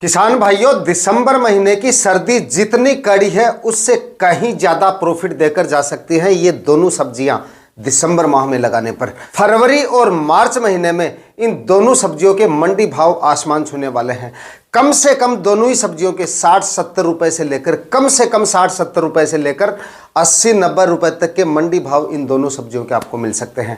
किसान भाइयों, दिसंबर महीने की सर्दी जितनी कड़ी है उससे कहीं ज्यादा प्रॉफिट देकर जा सकती हैं ये दोनों सब्जियां दिसंबर माह में लगाने पर। फरवरी और मार्च महीने में इन दोनों सब्जियों के मंडी भाव आसमान छूने वाले हैं। कम से कम दोनों ही सब्जियों के 60-70 रुपए से लेकर कम से कम 60-70 रुपए से लेकर 80-90 रुपए तक के मंडी भाव इन दोनों सब्जियों के आपको मिल सकते हैं।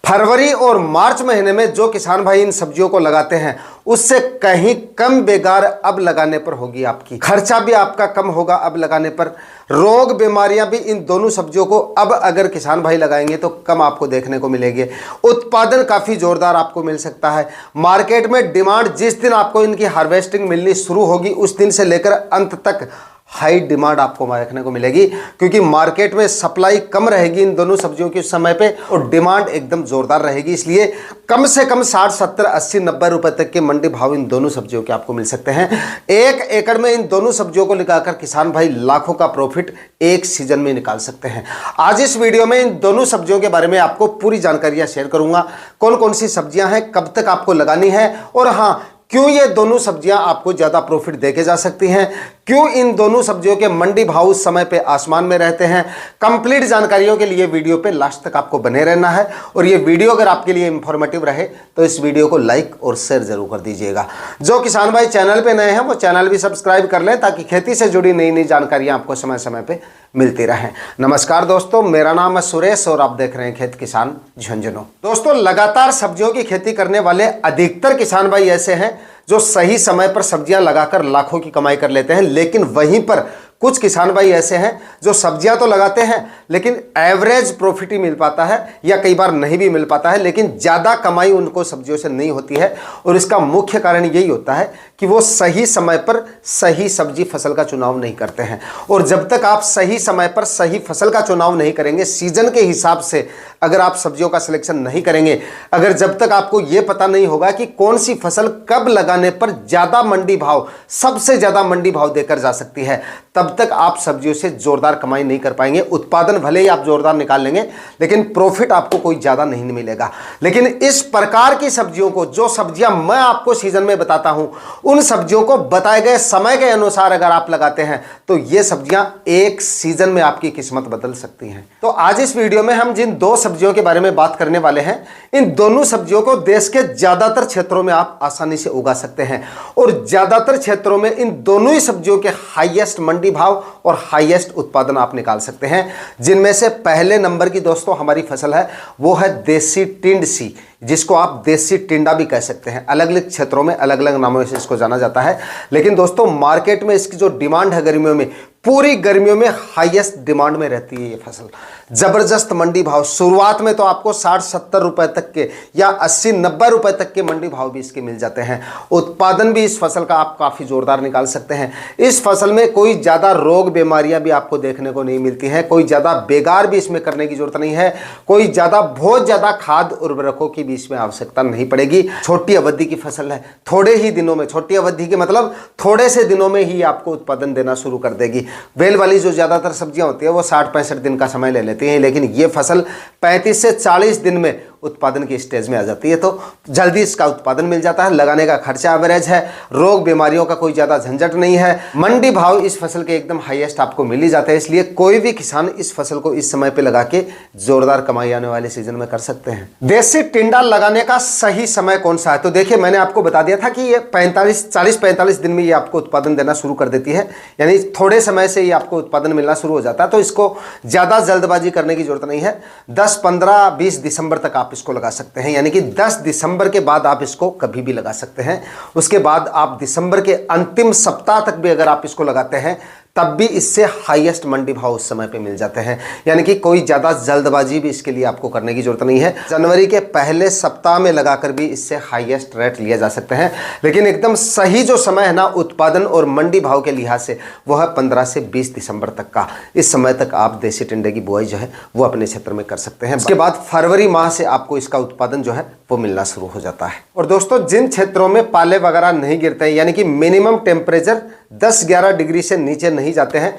फरवरी और मार्च महीने में जो किसान भाई इन सब्जियों को लगाते हैं उससे कहीं कम बेकार अब लगाने पर होगी आपकी। खर्चा भी आपका कम होगा अब लगाने पर। रोग बीमारियां भी इन दोनों सब्जियों को अब अगर किसान भाई लगाएंगे तो कम आपको देखने को मिलेगी। उत्पादन काफी जोरदार आपको मिल सकता है। मार्केट में डिमांड जिस दिन आपको इनकी हार्वेस्टिंग मिलनी शुरू होगी उस दिन से लेकर अंत तक हाई डिमांड आपको देखने को मिलेगी, क्योंकि मार्केट में सप्लाई कम रहेगी इन दोनों सब्जियों के समय पे और डिमांड एकदम जोरदार रहेगी। इसलिए कम से कम 60-70-80-90 रुपए तक के मंडी भाव इन दोनों सब्जियों के आपको मिल सकते हैं। 1 एकड़ में इन दोनों सब्जियों को लगाकर किसान भाई लाखों का प्रॉफिट एक सीजन में निकाल सकते हैं। आज इस वीडियो में इन दोनों सब्जियों के बारे में आपको पूरी जानकारियां शेयर करूंगा। कौन कौन सी सब्जियां हैं, कब तक आपको लगानी है और हाँ, क्यों ये दोनों सब्जियां आपको ज्यादा प्रॉफिट देके जा सकती हैं, क्यों इन दोनों सब्जियों के मंडी भाव उस समय पे आसमान में रहते हैं। कंप्लीट जानकारियों के लिए वीडियो पे लास्ट तक आपको बने रहना है और ये वीडियो अगर आपके लिए इंफॉर्मेटिव रहे तो इस वीडियो को लाइक और शेयर जरूर कर दीजिएगा। जो किसान भाई चैनल पे नए हैं वो चैनल भी सब्सक्राइब कर लें ताकि खेती से जुड़ी नई नई जानकारियां आपको समय समय पे मिलती रहें। नमस्कार दोस्तों, मेरा नाम है सुरेश और आप देख रहे हैं खेत किसान झुंझुनू। दोस्तों, लगातार सब्जियों की खेती करने वाले अधिकतर किसान भाई ऐसे हैं जो सही समय पर सब्जियां लगाकर लाखों की कमाई कर लेते हैं, लेकिन वहीं पर कुछ किसान भाई ऐसे हैं जो सब्जियां तो लगाते हैं लेकिन एवरेज प्रॉफिट ही मिल पाता है या कई बार नहीं भी मिल पाता है, लेकिन ज़्यादा कमाई उनको सब्जियों से नहीं होती है। और इसका मुख्य कारण यही होता है कि वो सही समय पर सही सब्जी फसल का चुनाव नहीं करते हैं। और जब तक आप सही समय पर सही फसल का चुनाव नहीं करेंगे, सीजन के हिसाब से अगर आप सब्जियों का सिलेक्शन नहीं करेंगे, अगर जब तक आपको ये पता नहीं होगा कि कौन सी फसल कब लगाने पर ज़्यादा मंडी भाव, सबसे ज़्यादा मंडी भाव देकर जा सकती है, तब तक आप सब्जियों से जोरदार कमाई नहीं कर पाएंगे। उत्पादन भले ही आप जोरदार निकाल लेंगे लेकिन प्रॉफिट आपको कोई ज़्यादा नहीं मिलेगा। लेकिन इस प्रकार की सब्जियों को, जो सब्जियां मैं आपको सीजन में बताता हूं, उन सब्जियों को बताए गए समय के अनुसार अगर आप लगाते हैं तो ये सब्जियां एक सीजन में आपकी किस्मत बदल सकती हैं। तो आज इस वीडियो में हम जिन दो सब्जियों के बारे में बात करने वाले हैं, इन दोनों सब्जियों को देश के ज्यादातर क्षेत्रों में आप आसानी से उगा सकते हैं और ज्यादातर क्षेत्रों में इन दोनों ही सब्जियों के हाईएस्ट मंडी भाव और हाईएस्ट उत्पादन आप निकाल सकते हैं। जिनमें से पहले नंबर की दोस्तों हमारी फसल है वो है देसी टिंडसी, जिसको आप देसी टिंडा भी कह सकते हैं। अलग अलग क्षेत्रों में अलग अलग नामों से इसको जाना जाता है, लेकिन दोस्तों मार्केट में इसकी जो डिमांड है गर्मियों में, पूरी गर्मियों में हाईएस्ट डिमांड में रहती है ये फसल। जबरदस्त मंडी भाव, शुरुआत में तो आपको 60-70 रुपए तक के या 80-90 रुपए तक के मंडी भाव भी इसके मिल जाते हैं। उत्पादन भी इस फसल का आप काफ़ी जोरदार निकाल सकते हैं। इस फसल में कोई ज़्यादा रोग बीमारियां भी आपको देखने को नहीं मिलती हैं, कोई ज़्यादा बेगार भी इसमें करने की जरूरत नहीं है, कोई ज़्यादा बहुत ज़्यादा खाद उर्वरकों की भी इसमें आवश्यकता नहीं पड़ेगी। छोटी अवधि की फसल है, थोड़े ही दिनों में, छोटी अवधि के मतलब थोड़े से दिनों में ही आपको उत्पादन देना शुरू कर देगी। बेल वाली जो ज़्यादातर सब्जियां होती है वो 60-65 दिन का समय ले लेती हैं, लेकिन ये फसल 35 से 40 दिन में उत्पादन की स्टेज में आ जाती है, तो जल्दी इसका उत्पादन मिल जाता है। लगाने का खर्चा एवरेज है, रोग बीमारियों का कोई ज़्यादा झंझट नहीं है, मंडी भाव इस फसल के एकदम हाईएस्ट आपको मिल ही जाते हैं। इसलिए कोई भी किसान इस फसल को इस समय पे लगा के जोरदार कमाई आने वाले सीजन में कर सकते हैं। देसी टिंडा लगाने का सही समय कौन सा है? तो देखिए, मैंने आपको बता दिया था कि ये 40-45 दिन में ये आपको उत्पादन देना शुरू कर देती है, यानी थोड़े समय से ये आपको उत्पादन मिलना शुरू हो जाता है। तो इसको ज़्यादा जल्दबाजी करने की जरूरत नहीं है। 10, 15, 20 दिसंबर तक आप इसको लगा सकते हैं, यानी कि 10 दिसंबर के बाद आप इसको कभी भी लगा सकते हैं। उसके बाद आप दिसंबर के अंतिम सप्ताह तक भी अगर आप इसको लगाते हैं तब भी इससे हाईएस्ट मंडी भाव उस समय पे मिल जाते हैं, यानी कि कोई ज़्यादा जल्दबाजी भी इसके लिए आपको करने की जरूरत नहीं है। जनवरी के पहले सप्ताह में लगाकर भी इससे हाईएस्ट रेट लिया जा सकते हैं, लेकिन एकदम सही जो समय है ना उत्पादन और मंडी भाव के लिहाज से वो है 15 से 20 दिसंबर तक का। इस समय तक आप देसी टिंडे की बुआई जो है वो अपने क्षेत्र में कर सकते हैं। उसके बाद फरवरी माह से आपको इसका उत्पादन जो है वो मिलना शुरू हो जाता है। और दोस्तों, जिन क्षेत्रों में पाले वगैरह नहीं गिरते हैं, यानी कि मिनिमम टेम्परेचर 10-11 डिग्री से नीचे नहीं जाते हैं,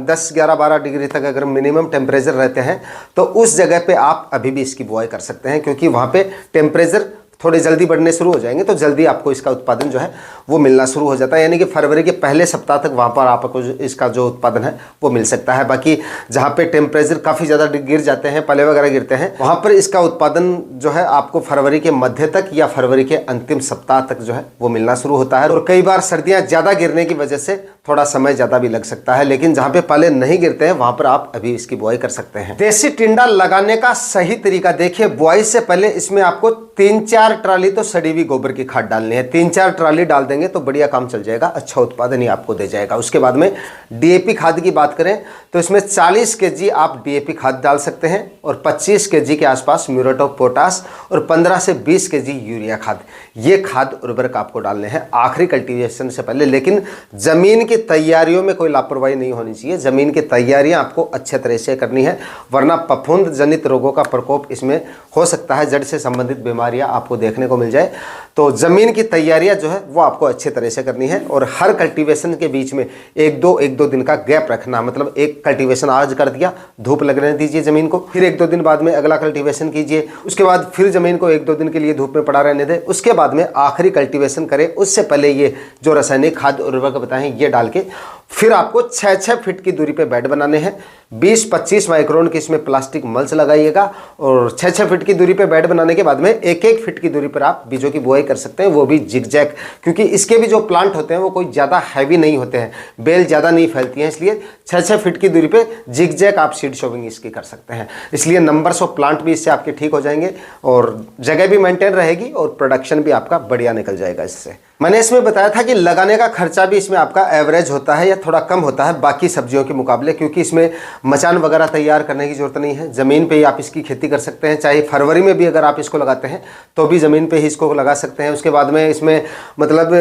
10-11-12 डिग्री तक अगर मिनिमम टेम्परेचर रहते हैं तो उस जगह पे आप अभी भी इसकी बुआई कर सकते हैं, क्योंकि वहाँ पे टेम्परेचर थोड़े जल्दी बढ़ने शुरू हो जाएंगे तो जल्दी आपको इसका उत्पादन जो है वो मिलना शुरू हो जाता है, यानी कि फरवरी के पहले सप्ताह तक वहाँ पर आपको इसका जो उत्पादन है वो मिल सकता है। बाकी जहाँ पे टेम्परेचर काफ़ी ज़्यादा गिर जाते हैं, पले वगैरह गिरते हैं, वहाँ पर इसका उत्पादन जो है आपको फरवरी के मध्य तक या फरवरी के अंतिम सप्ताह तक जो है वो मिलना शुरू होता है। और कई बार सर्दियाँ ज़्यादा गिरने की वजह से थोड़ा समय ज़्यादा भी लग सकता है, लेकिन जहाँ पे पले नहीं गिरते हैं वहाँ पर आप अभी इसकी बुआई कर सकते हैं। देसी टिंडा लगाने का सही तरीका देखिए, बुआई से पहले इसमें आपको 3-4 ट्राली तो सड़ी हुई गोबर की खाद डालनी है। 3-4 ट्राली डाल देंगे तो बढ़िया काम चल जाएगा, अच्छा उत्पादन ही आपको दे जाएगा। उसके बाद में डीएपी खाद की बात करें तो इसमें 40 केजी आप डीएपी खाद डाल सकते हैं और 25 केजी के आसपास म्यूरेट ऑफ पोटाश और 15 से 20 केजी यूरिया खाद, ये खाद उर्वरक आपको डालने हैं आखिरी कल्टीवेशन से पहले। लेकिन जमीन की तैयारियों में कोई लापरवाही नहीं होनी चाहिए, जमीन की तैयारियां आपको अच्छे तरह से करनी है, वरना फफूंद जनित रोगों का प्रकोप इसमें हो सकता है, जड़ से संबंधित बीमारियां आपको देखने को मिल जाए। तो जमीन की तैयारियां जो है वो आपको अच्छे तरह से करनी है और हर कल्टीवेशन के बीच में एक दो दिन का गैप रखना, मतलब एक कल्टीवेशन आज कर दिया, धूप लगने दीजिए जमीन को, फिर 1-2 दिन बाद में अगला कल्टीवेशन कीजिए, उसके बाद फिर जमीन को 1-2 दिन के लिए धूप में पड़ा रहने दें, उसके बाद में आखिरी कल्टीवेशन करें। उससे पहले ये जो रासायनिक खाद उर्वरक बताएं ये डाल के फिर आपको 6-6 फीट की दूरी पे बेड बनाने हैं। 20-25 माइक्रोन की इसमें प्लास्टिक मल्च लगाइएगा और 6-6 फीट की दूरी पे बेड बनाने के बाद में 1-1 फीट की दूरी पर आप बीजों की बुआई कर सकते हैं, वो भी जिगजैग, क्योंकि इसके भी जो प्लांट होते हैं वो कोई ज़्यादा हैवी नहीं होते हैं, बेल ज़्यादा नहीं फैलती हैं, इसलिए 6-6 फीट की दूरी पे जिगजैग आप सीड शोविंग इसकी कर सकते हैं। इसलिए नंबर्स ऑफ प्लांट भी इससे आपके ठीक हो जाएंगे और जगह भी मेंटेन रहेगी और प्रोडक्शन भी आपका बढ़िया निकल जाएगा इससे। मैंने इसमें बताया था कि लगाने का खर्चा भी इसमें आपका एवरेज होता है या थोड़ा कम होता है बाकी सब्जियों के मुकाबले, क्योंकि इसमें मचान वगैरह तैयार करने की जरूरत नहीं है, ज़मीन पे ही आप इसकी खेती कर सकते हैं। चाहे फरवरी में भी अगर आप इसको लगाते हैं तो भी ज़मीन पे ही इसको लगा सकते हैं। उसके बाद में इसमें मतलब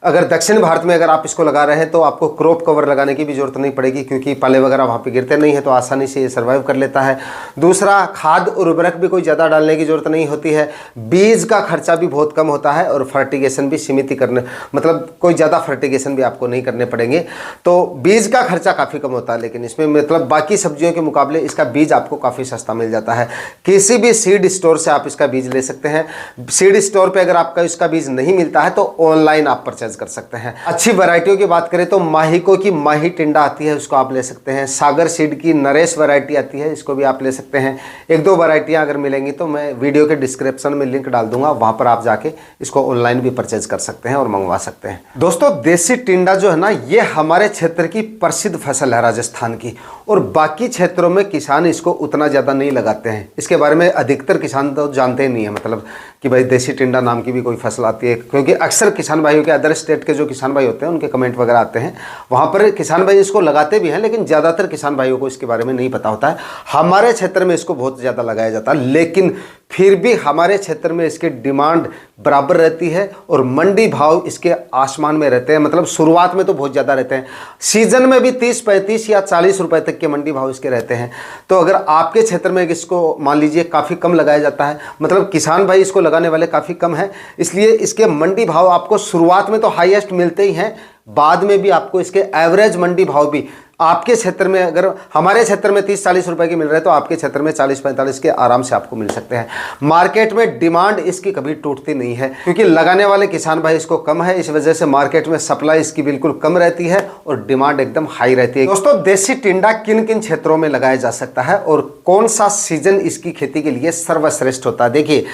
अगर दक्षिण भारत में अगर आप इसको लगा रहे हैं तो आपको क्रॉप कवर लगाने की भी जरूरत नहीं पड़ेगी, क्योंकि पाले वगैरह वहाँ पर गिरते नहीं है तो आसानी से ये सर्वाइव कर लेता है। दूसरा, खाद उर्वरक भी कोई ज़्यादा डालने की जरूरत नहीं होती है, बीज का खर्चा भी बहुत कम होता है और फर्टिगेशन भी सीमित करने, मतलब कोई ज़्यादा फर्टिगेशन भी आपको नहीं करने पड़ेंगे, तो बीज का खर्चा काफ़ी कम होता है। लेकिन इसमें मतलब बाकी सब्जियों के मुकाबले इसका बीज आपको काफ़ी सस्ता मिल जाता है। किसी भी सीड स्टोर से आप इसका बीज ले सकते हैं। सीड स्टोर पे अगर आपका इसका बीज नहीं मिलता है तो ऑनलाइन आप परचेज कर सकते हैं। अच्छी वैरायटियों की बात करें तो माहिको की माही टिंडा आती है, उसको आप ले सकते हैं। सागर सीड की नरेश वैरायटी आती है, इसको भी आप ले सकते हैं। 1-2 वैरायटियाँ अगर मिलेंगी तो मैं वीडियो के डिस्क्रिप्शन में लिंक डाल दूंगा, वहाँ पर आप जाके इसको ऑनलाइन भी परचेज कर सकते हैं और मंगवा सकते हैं। दोस्तों, देसी टिंडा जो है ना, ये हमारे क्षेत्र की प्रसिद्ध फसल है राजस्थान की, और बाकी क्षेत्रों में किसान इसको उतना ज़्यादा नहीं लगाते हैं। इसके बारे में अधिकतर किसान तो जानते ही नहीं है, मतलब कि भाई देसी टिंडा नाम की भी कोई फसल आती है, क्योंकि अक्सर किसान भाइयों के अदर स्टेट के जो किसान भाई होते हैं उनके कमेंट वगैरह आते हैं, वहाँ पर किसान भाई इसको लगाते भी हैं, लेकिन ज़्यादातर किसान भाइयों को इसके बारे में नहीं पता होता है। हमारे क्षेत्र में इसको बहुत ज़्यादा लगाया जाता है, लेकिन फिर भी हमारे क्षेत्र में इसकी डिमांड बराबर रहती है और मंडी भाव इसके आसमान में रहते हैं। मतलब शुरुआत में तो बहुत ज़्यादा रहते हैं, सीजन में भी 30-35 या 40 रुपए तक के मंडी भाव इसके रहते हैं। तो अगर आपके क्षेत्र में इसको मान लीजिए काफ़ी कम लगाया जाता है, मतलब किसान भाई इसको लगाने वाले काफ़ी कम हैं, इसलिए इसके मंडी भाव आपको शुरुआत में तो हाईएस्ट मिलते ही हैं, बाद में भी आपको इसके एवरेज मंडी भाव भी आपके क्षेत्र में, अगर हमारे क्षेत्र में 30-40 रुपए की मिल रहे हैं तो आपके क्षेत्र में 40-45 के आराम से आपको मिल सकते हैं। मार्केट में डिमांड इसकी कभी टूटती नहीं है, क्योंकि लगाने वाले किसान भाई इसको कम है, इस वजह से मार्केट में सप्लाई इसकी बिल्कुल कम रहती है और डिमांड एकदम हाई रहती है। दोस्तों, देसी टिंडा किन किन क्षेत्रों में लगाया जा सकता है और कौन सा सीजन इसकी खेती के लिए सर्वश्रेष्ठ होता है? देखिए,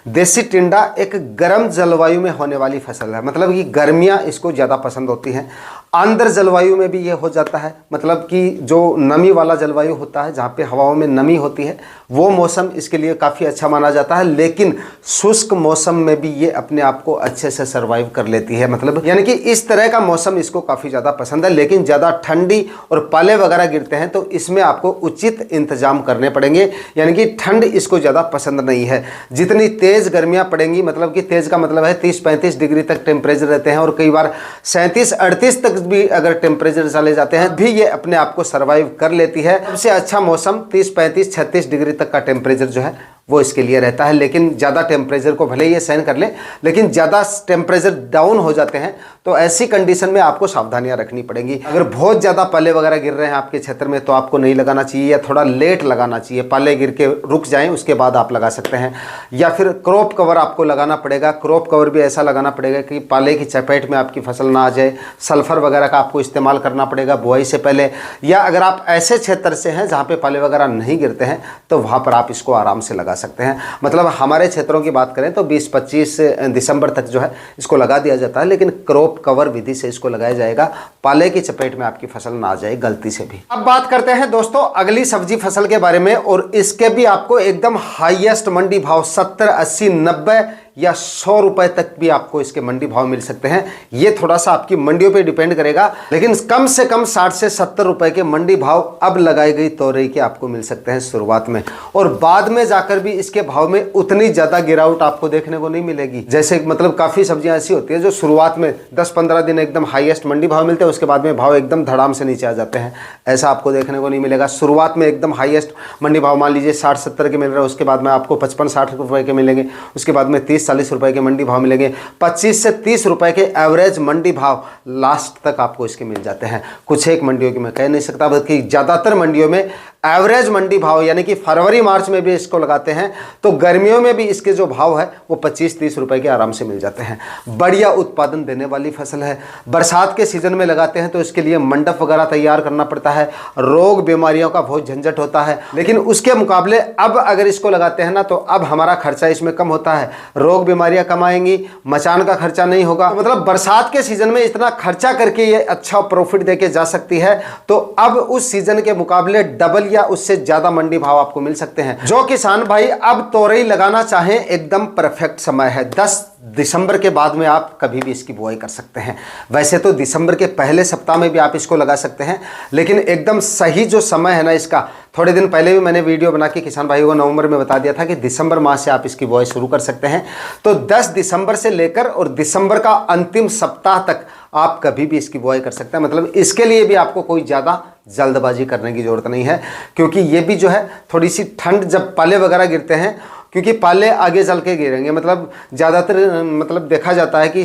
देसी टिंडा एक गर्म जलवायु में होने वाली फसल है, मतलब कि गर्मियाँ इसको ज़्यादा पसंद होती हैं। आंध्र जलवायु में भी ये हो जाता है, मतलब कि जो नमी वाला जलवायु होता है, जहाँ पे हवाओं में नमी होती है, वो मौसम इसके लिए काफ़ी अच्छा माना जाता है। लेकिन शुष्क मौसम में भी ये अपने आप को अच्छे से सर्वाइव कर लेती है, मतलब यानी कि इस तरह का मौसम इसको काफ़ी ज़्यादा पसंद है। लेकिन ज़्यादा ठंडी और पाले वगैरह गिरते हैं तो इसमें आपको उचित इंतजाम करने पड़ेंगे, यानी कि ठंड इसको ज़्यादा पसंद नहीं है। जितनी तेज़ गर्मियाँ पड़ेंगी, मतलब कि तेज़ का मतलब है 30-35 डिग्री तक टेम्परेचर रहते हैं और कई बार 37-38 तक भी अगर टेम्परेचर चले जाते हैं भी ये अपने आप को सर्वाइव कर लेती है। सबसे अच्छा मौसम 30, 35, 36 डिग्री तक का टेम्परेचर जो है वो इसके लिए रहता है। लेकिन ज़्यादा टेम्परेचर को भले ये सहन कर ले, लेकिन ज़्यादा टेम्परेचर डाउन हो जाते हैं तो ऐसी कंडीशन में आपको सावधानियां रखनी पड़ेंगी। अगर बहुत ज़्यादा पाले वगैरह गिर रहे हैं आपके क्षेत्र में तो आपको नहीं लगाना चाहिए, या थोड़ा लेट लगाना चाहिए। पाले गिर के रुक जाएं उसके बाद आप लगा सकते हैं, या फिर क्रॉप कवर आपको लगाना पड़ेगा। क्रॉप कवर भी ऐसा लगाना पड़ेगा कि पाले की चपेट में आपकी फसल ना आ जाए। सल्फर वगैरह का आपको इस्तेमाल करना पड़ेगा बुआई से पहले, या अगर आप ऐसे क्षेत्र से हैं जहाँ पे पाले वगैरह नहीं गिरते हैं तो वहाँ पर आप इसको आराम से लगा सकते हैं। मतलब हमारे क्षेत्रों की बात करें तो 20-25 दिसंबर तक जो है इसको लगा दिया जाता है, लेकिन क्रॉप कवर विधि से इसको लगाया जाएगा, पाले की चपेट में आपकी फसल ना आ जाए गलती से भी। अब बात करते हैं दोस्तों अगली सब्जी फसल के बारे में, और इसके भी आपको एकदम हाईएस्ट मंडी भाव 70, 80, 90 या 100 रुपए तक भी आपको इसके मंडी भाव मिल सकते हैं। ये थोड़ा सा आपकी मंडियों पे डिपेंड करेगा, लेकिन कम से कम 60 से 70 रुपए के मंडी भाव अब लगाई गई तोरई के आपको मिल सकते हैं शुरुआत में, और बाद में जाकर भी इसके भाव में उतनी ज्यादा गिरावट आपको देखने को नहीं मिलेगी। जैसे मतलब काफी सब्जियां ऐसी होती है जो शुरुआत में 10-15 दिन एकदम हाईएस्ट मंडी भाव मिलते हैं, उसके बाद में भाव एकदम धड़ाम से नीचे आ जाते हैं। ऐसा आपको देखने को नहीं मिलेगा। शुरुआत में एकदम हाईएस्ट मंडी भाव मान लीजिए 60-70 के मिल रहे हैं, उसके बाद में आपको 55-60 रुपए के मिलेंगे, उसके बाद में 30-40 रुपए के मंडी भाव मिलेंगे, 25 से 30 रुपए के एवरेज मंडी भाव लास्ट तक आपको इसके मिल जाते हैं। कुछ एक मंडियों की मैं कह नहीं सकता, बल्कि ज़्यादातर मंडियों में एवरेज मंडी भाव यानी कि फरवरी मार्च में भी इसको लगाते हैं तो गर्मियों में भी इसके जो भाव है वो 25-30 रुपए के आराम से मिल जाते हैं। बढ़िया उत्पादन देने वाली फसल है। बरसात के सीजन में लगाते हैं तो इसके लिए मंडप वगैरह तैयार करना पड़ता है, रोग बीमारियों का बहुत झंझट होता है, लेकिन उसके मुकाबले अब अगर इसको लगाते हैं ना तो अब हमारा खर्चा इसमें कम होता है, रोग बीमारियां कम आएंगी, मचान का खर्चा नहीं होगा। मतलब बरसात के सीजन में इतना खर्चा करके ये अच्छा प्रॉफिट देके जा सकती है, तो अब उस सीजन के मुकाबले डबल या उससे ज्यादा मंडी भाव आपको मिल सकते हैं। जो किसान भाई अब तोरई लगाना चाहें एकदम परफेक्ट समय है। 10 दिसंबर के बाद में आप कभी भी इसकी बुआई कर सकते हैं। वैसे तो दिसंबर के पहले सप्ताह में भी आप इसको लगा सकते हैं, लेकिन एकदम सही जो समय है ना इसका, थोड़े दिन पहले भी मैंने वीडियो बना के किसान भाइयों को नवंबर में बता दिया था कि दिसंबर माह से आप इसकी बुआई शुरू कर सकते हैं। तो 10 दिसंबर से लेकर और दिसंबर का अंतिम सप्ताह तक आप कभी भी इसकी बुआई कर सकते हैं। मतलब इसके लिए भी आपको कोई ज़्यादा जल्दबाजी करने की ज़रूरत नहीं है, क्योंकि ये भी जो है थोड़ी सी ठंड जब पाले वगैरह गिरते हैं, क्योंकि पाले आगे चल के गिरेंगे। मतलब ज़्यादातर मतलब देखा जाता है कि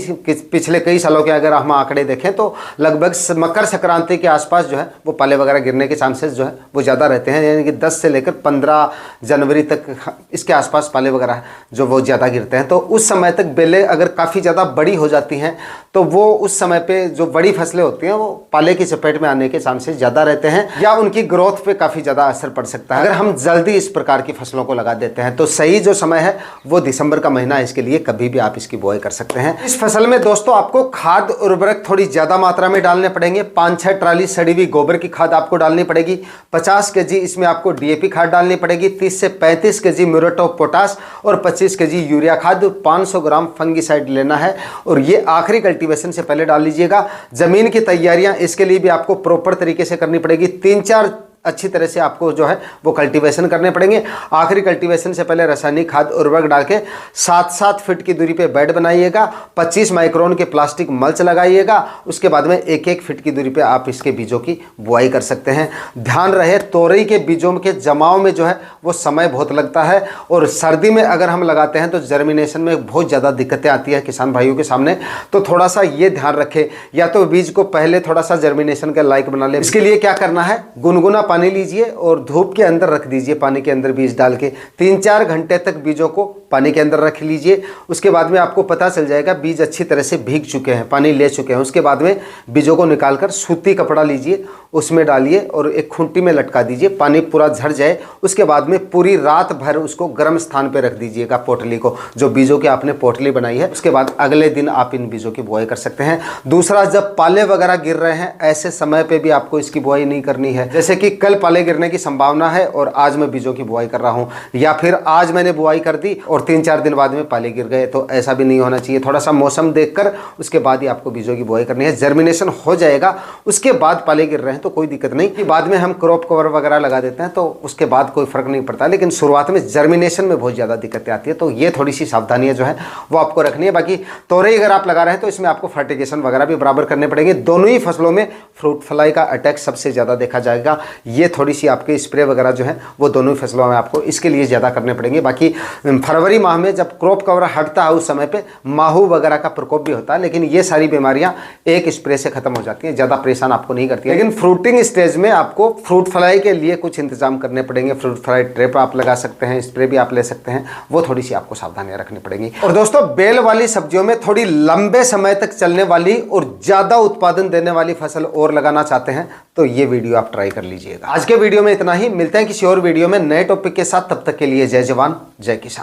पिछले कई सालों के अगर हम आंकड़े देखें तो लगभग मकर संक्रांति के आसपास जो है वो पाले वगैरह गिरने के चांसेस जो है वो ज़्यादा रहते हैं। यानी कि 10 से लेकर 15 जनवरी तक इसके आसपास पाले वगैरह जो वो ज़्यादा गिरते हैं। तो उस समय तक बेलें अगर काफ़ी ज़्यादा बड़ी हो जाती हैं तो वो उस समय पे जो बड़ी फसलें होती हैं वो पाले की चपेट में आने के चांसेस ज़्यादा रहते हैं, या उनकी ग्रोथ पे काफ़ी ज़्यादा असर पड़ सकता है। अगर हम जल्दी इस प्रकार की फसलों को लगा देते हैं तो सही जो समय है वो दिसंबर का महीना है, इसके लिए कभी भी आप इसकी बुआई कर सकते हैं। इस फसल में दोस्तों आपको खाद उर्वरक थोड़ी ज्यादा मात्रा में डालने पड़ेंगे। 5-6 ट्राली सड़ी हुई गोबर की खाद आपको डालनी पड़ेगी। 50 केजी इसमें आपको डीएपी खाद डालनी पड़ेगी। 30 से 35 केजी म्यूरेट ऑफ पोटाश और 25 केजी यूरिया खाद, 500 ग्राम फंगिसाइड लेना है, और ये आखिरी कल्टीवेशन से पहले डाल लीजिएगा। जमीन की तैयारियां इसके लिए भी आपको प्रॉपर तरीके से करनी पड़ेगी। 3-4 अच्छी तरह से आपको जो है वो कल्टीवेशन करने पड़ेंगे। आखिरी कल्टीवेशन से पहले रासायनिक खाद उर्वरक डाल के 7-7 फीट की दूरी पे बेड बनाइएगा। 25 माइक्रोन के प्लास्टिक मल्च लगाइएगा। उसके बाद में 1-1 फीट की दूरी पे आप इसके बीजों की बुआई कर सकते हैं। ध्यान रहे तोरई के बीजों के जमाव में जो है वो समय बहुत लगता है, और सर्दी में अगर हम लगाते हैं तो जर्मिनेशन में बहुत ज़्यादा दिक्कतें आती है किसान भाइयों के सामने। तो थोड़ा सा ये ध्यान रखें, या तो बीज को पहले थोड़ा सा जर्मिनेशन के लायक बना ले। इसके लिए क्या करना है, गुनगुना पानी लीजिए और धूप के अंदर रख दीजिए। पानी के अंदर बीज डाल के 3-4 घंटे तक बीजों को पानी के अंदर रख लीजिए। उसके बाद में आपको पता चल जाएगा बीज अच्छी तरह से भीग चुके हैं, पानी ले चुके हैं। उसके बाद में बीजों को निकालकर सूती कपड़ा लीजिए, उसमें डालिए और एक खूंटी में लटका दीजिए। पानी पूरा झड़ जाए उसके बाद में पूरी रात भर उसको गर्म स्थान पर रख दीजिएगा, पोटली को, जो बीजों की आपने पोटली बनाई है। उसके बाद अगले दिन आप इन बीजों की बुआई कर सकते हैं। दूसरा, जब पाले वगैरह गिर रहे हैं ऐसे समय पे भी आपको इसकी बुआई नहीं करनी है। जैसे कि कल पाले गिरने की संभावना है और आज मैं बीजों की बुआई कर रहा हूं, या फिर आज मैंने बुआई कर दी और 3-4 दिन बाद में पाले गिर गए, तो ऐसा भी नहीं होना चाहिए। थोड़ा सा मौसम देखकर उसके बाद ही आपको बीजों की बुआई करनी है। जर्मिनेशन हो जाएगा उसके बाद पाले गिर रहे हैं तो कोई दिक्कत नहीं, कि बाद में हम क्रॉप कवर वगैरह लगा देते हैं तो उसके बाद कोई फर्क नहीं पड़ता, लेकिन शुरुआत में जर्मिनेशन में बहुत ज़्यादा दिक्कतें आती है। तो ये थोड़ी सी सावधानियां जो है वो आपको रखनी है। बाकी तोरई अगर आप लगा रहे हैं तो इसमें आपको फर्टिगेशन वगैरह भी बराबर करने पड़ेंगे। दोनों ही फसलों में फ्रूट फ्लाई का अटैक सबसे ज़्यादा देखा जाएगा। ये थोड़ी सी आपके स्प्रे वगैरह जो है वो दोनों ही फसलों में आपको इसके लिए ज़्यादा करने पड़ेंगे। बाकी फरवरी माह में जब क्रॉप कवर हटता है उस समय पे माहू वगैरह का प्रकोप भी होता है, लेकिन ये सारी बीमारियां एक स्प्रे से खत्म हो जाती हैं, ज़्यादा परेशान आपको नहीं करती है। लेकिन फ्रूटिंग स्टेज में आपको फ्रूट फ्लाई के लिए कुछ इंतजाम करने पड़ेंगे। फ्रूट फ्लाई ट्रैप आप लगा सकते हैं, स्प्रे भी आप ले सकते हैं, वो थोड़ी सी आपको सावधानियां रखनी पड़ेंगी। और दोस्तों, बेल वाली सब्जियों में थोड़ी लंबे समय तक चलने वाली और ज़्यादा उत्पादन देने वाली फसल और लगाना चाहते हैं तो ये वीडियो आप ट्राई कर लीजिएगा। आज के वीडियो में इतना ही, मिलते हैं किसी और वीडियो में नए टॉपिक के साथ। तब तक के लिए जय जवान जय किसान।